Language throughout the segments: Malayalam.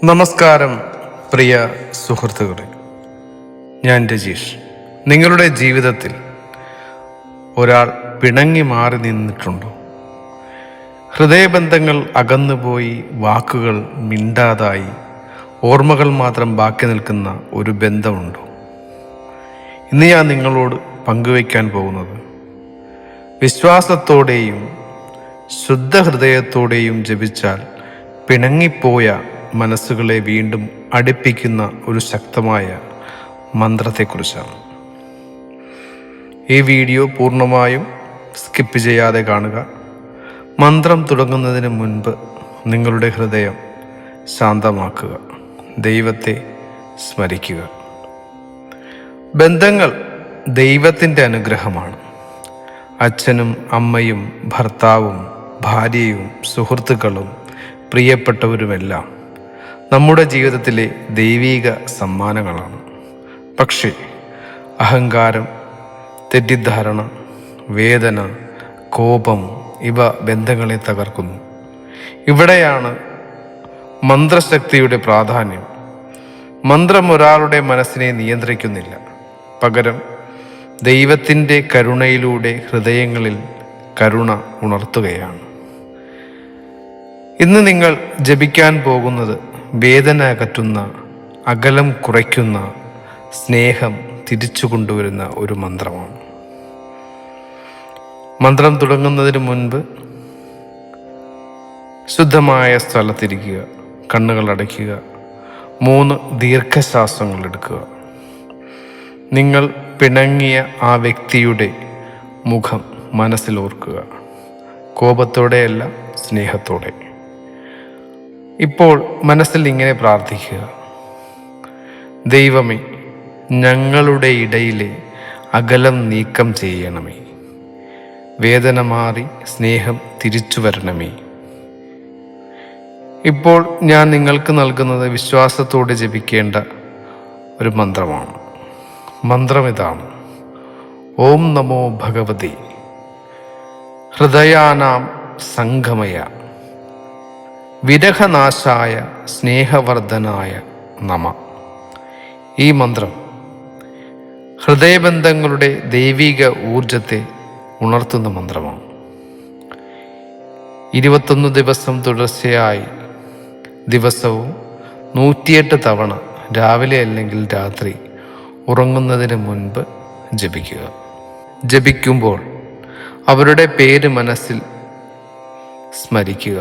നമസ്കാരം പ്രിയ സുഹൃത്തുക്കളെ, ഞാൻ രജീഷ്. നിങ്ങളുടെ ജീവിതത്തിൽ ഒരാൾ പിണങ്ങി മാറി നിന്നിട്ടുണ്ടോ? ഹൃദയബന്ധങ്ങൾ അകന്നുപോയി, വാക്കുകൾ മിണ്ടാതായി, ഓർമ്മകൾ മാത്രം ബാക്കി നിൽക്കുന്ന ഒരു ബന്ധമുണ്ടോ? ഇന്ന് ഞാൻ നിങ്ങളോട് പങ്കുവയ്ക്കാൻ പോകുന്നത് വിശ്വാസത്തോടെയും ശുദ്ധ ഹൃദയത്തോടെയും ജപിച്ചാൽ പിണങ്ങിപ്പോയ മനസ്സുകളെ വീണ്ടും അടുപ്പിക്കുന്ന ഒരു ശക്തമായ മന്ത്രത്തെക്കുറിച്ചാണ്. ഈ വീഡിയോ പൂർണ്ണമായും സ്കിപ്പ് ചെയ്യാതെ കാണുക. മന്ത്രം തുടങ്ങുന്നതിന് മുൻപ് നിങ്ങളുടെ ഹൃദയം ശാന്തമാക്കുക, ദൈവത്തെ സ്മരിക്കുക. ബന്ധങ്ങൾ ദൈവത്തിൻ്റെ അനുഗ്രഹമാണ്. അച്ഛനും അമ്മയും ഭർത്താവും ഭാര്യയും സുഹൃത്തുക്കളും പ്രിയപ്പെട്ടവരുമെല്ലാം നമ്മുടെ ജീവിതത്തിലെ ദൈവീക സമ്മാനങ്ങളാണ്. പക്ഷേ അഹങ്കാരം, തെറ്റിദ്ധാരണ, വേദന, കോപം ഇവ ബന്ധങ്ങളെ തകർക്കുന്നു. ഇവിടെയാണ് മന്ത്രശക്തിയുടെ പ്രാധാന്യം. മന്ത്രം ഒരാളുടെ മനസ്സിനെ നിയന്ത്രിക്കുന്നില്ല, പകരം ദൈവത്തിൻ്റെ കരുണയിലൂടെ ഹൃദയങ്ങളിൽ കരുണ ഉണർത്തുകയാണ്. ഇന്ന് നിങ്ങൾ ജപിക്കാൻ പോകുന്നത് വേദന അകറ്റുന്ന, അകലം കുറയ്ക്കുന്ന, സ്നേഹം തിരിച്ചു കൊണ്ടുവരുന്ന ഒരു മന്ത്രമാണ്. മന്ത്രം തുടങ്ങുന്നതിന് മുൻപ് ശുദ്ധമായ സ്ഥലത്തിരിക്കുക, കണ്ണുകൾ അടയ്ക്കുക, 3 ദീർഘശ്വാസങ്ങൾ എടുക്കുക. നിങ്ങൾ പിണങ്ങിയ ആ വ്യക്തിയുടെ മുഖം മനസ്സിൽ ഓർക്കുക, കോപത്തോടെയല്ല, സ്നേഹത്തോടെ. ഇപ്പോൾ മനസ്സിൽ ഇങ്ങനെ പ്രാർത്ഥിക്കുക: ദൈവമേ, ഞങ്ങളുടെ ഇടയിലെ അകലം നീക്കം ചെയ്യണമേ. വേദന മാറി സ്നേഹം തിരിച്ചു വരണമേ. ഇപ്പോൾ ഞാൻ നിങ്ങൾക്ക് നൽകുന്നത് വിശ്വാസത്തോടെ ജപിക്കേണ്ട ഒരു മന്ത്രമാണ്. മന്ത്രം ഇതാണ്: ഓം നമോ ഭഗവതി ഹൃദയാനാം സംഗമയ വിരഹനാശായ സ്നേഹവർദ്ധനായ നമ. ഈ മന്ത്രം ഹൃദയബന്ധങ്ങളുടെ ദൈവിക ഊർജത്തെ ഉണർത്തുന്ന മന്ത്രമാണ്. 21 ദിവസം തുടർച്ചയായി ദിവസവും 108 തവണ രാവിലെ അല്ലെങ്കിൽ രാത്രി ഉറങ്ങുന്നതിന് മുൻപ് ജപിക്കുക. ജപിക്കുമ്പോൾ അവരുടെ പേര് മനസ്സിൽ സ്മരിക്കുക,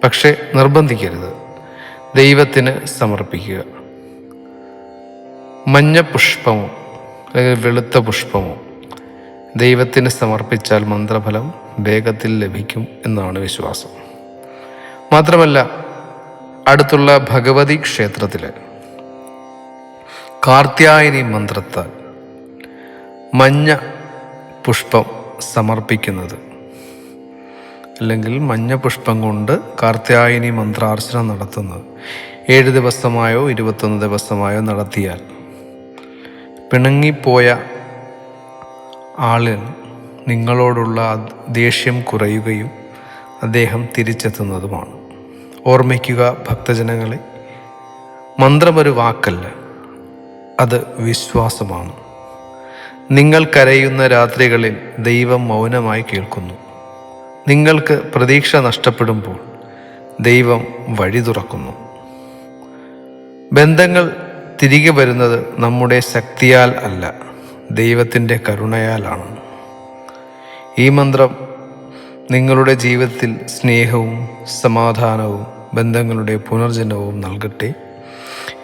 പക്ഷെ നിർബന്ധിക്കരുത്. ദൈവത്തിന് സമർപ്പിക്കുക. മഞ്ഞ പുഷ്പമോ അല്ലെങ്കിൽ വെളുത്ത പുഷ്പമോ ദൈവത്തിന് സമർപ്പിച്ചാൽ മന്ത്രഫലം വേഗത്തിൽ ലഭിക്കും എന്നാണ് വിശ്വാസം. മാത്രമല്ല, അടുത്തുള്ള ഭഗവതി ക്ഷേത്രത്തിൽ കാർത്യായനി മന്ത്രത്താൽ മഞ്ഞ പുഷ്പം സമർപ്പിക്കുന്നത്, അല്ലെങ്കിൽ മഞ്ഞ പുഷ്പം കൊണ്ട് കാർത്യായനി മന്ത്രാർച്ചന നടത്തുന്നത് 7 ദിവസമായോ 21 ദിവസമായോ നടത്തിയാൽ പിണങ്ങിപ്പോയ ആളിന് നിങ്ങളോടുള്ള ദേഷ്യം കുറയുകയും അദ്ദേഹം തിരിച്ചെത്തുന്നതുമാണ്. ഓർമ്മിക്കുക ഭക്തജനങ്ങളെ, മന്ത്രമൊരു വാക്കല്ല, അത് വിശ്വാസമാണ്. നിങ്ങൾ കരയുന്ന രാത്രികളിൽ ദൈവം മൗനമായി കേൾക്കുന്നു. നിങ്ങൾക്ക് പ്രതീക്ഷ നഷ്ടപ്പെടുമ്പോൾ ദൈവം വഴി തുറക്കുന്നു. ബന്ധങ്ങൾ തിരികെ വരുന്നത് നമ്മുടെ ശക്തിയാൽ അല്ല, ദൈവത്തിൻ്റെ കരുണയാലാണ്. ഈ മന്ത്രം നിങ്ങളുടെ ജീവിതത്തിൽ സ്നേഹവും സമാധാനവും ബന്ധങ്ങളുടെ പുനർജനവും നൽകട്ടെ.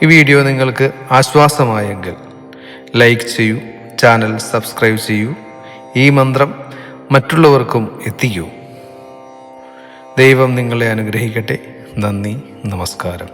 ഈ വീഡിയോ നിങ്ങൾക്ക് ആശ്വാസമായെങ്കിൽ ലൈക്ക് ചെയ്യൂ, ചാനൽ സബ്സ്ക്രൈബ് ചെയ്യൂ, ഈ മന്ത്രം മറ്റുള്ളവർക്കും എത്തിക്കൂ. ദൈവം നിങ്ങളെ അനുഗ്രഹിക്കട്ടെ. നന്ദി, നമസ്കാരം.